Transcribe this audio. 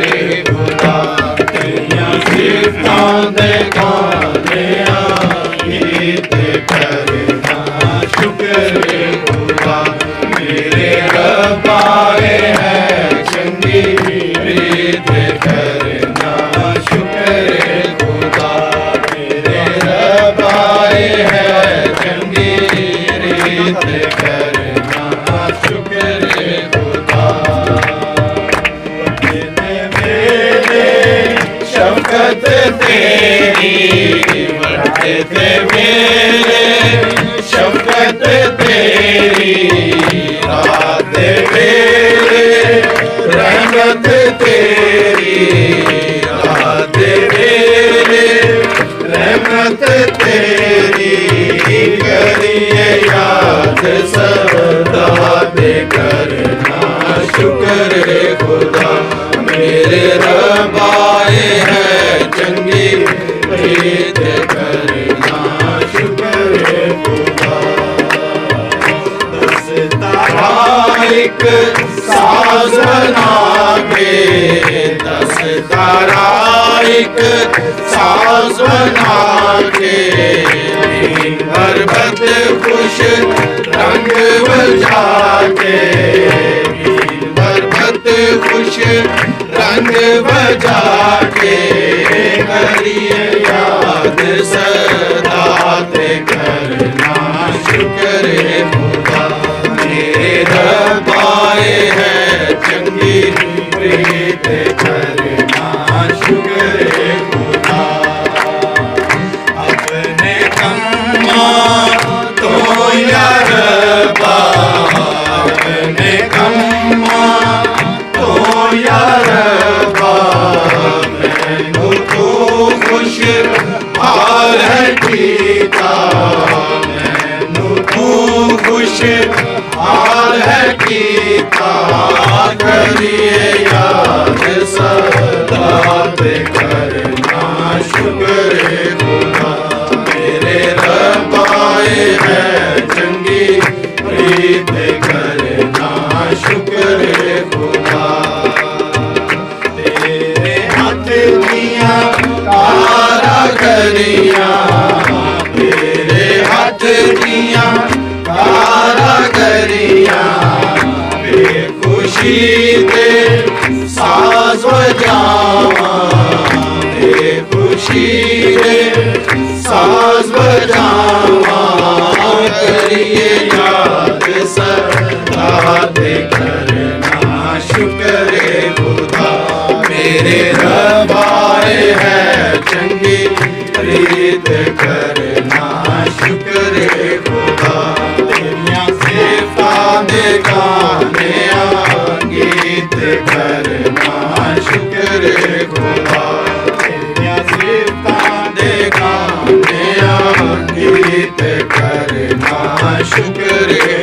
रे खुदा तेरियां सिफतां दे गाने गीत करना शुक्र रे खुदा मेरे रब आए है चंगी रीत करना शुक्र रे खुदा मेरे रब आए है चंगी रीत करना शुक्र रे खुदा शफ़क़त तेरी बढ़ते थे मेरे शफ़क़त तेरी रात मेरे रहमत तेरी रात मेरे रहमत तेरी करिए याद सदा दे करना शुक्र रे खुदा मेरे रब आए है चंगी रीत करना शुक्र रे खुदा दस तारा एक साज बना के दस तारा एक साज बना के पर्वत खुश रंग बजा के पर्वत खुश रंग बजा के करिए याद सदा ते करना शुक्र रे खुदा मेरे रब आए है चंगी रीत करना शुक्र रे खुदा अपने कम्मा तो या रब्बा अपने कम्मा तो या रब्बा मैनू तू खुश हाल है कीता मैनू तू खुश हाल है कीता करिए याद सदा ते करना शुक्र रे खुदा मेरे रब आए है चंगी रीत करना शुक्र रे खुदा तेरे हाथ दियां कारागरियां तेरे हाथ दियां कारागरियां बेखुशी दे साज बजावां बेखुशी दे साज बजावां करिए याद सदा ते करना शुक्र रे खुदा मेरे रब आए है चंगी रीत करना शुक्र रे खुदा तेरियां सिफतां दे गाने गीत करना शुक्र रे खुदा तेरियां सिफतां दे गाने गीत करना शुक्र रे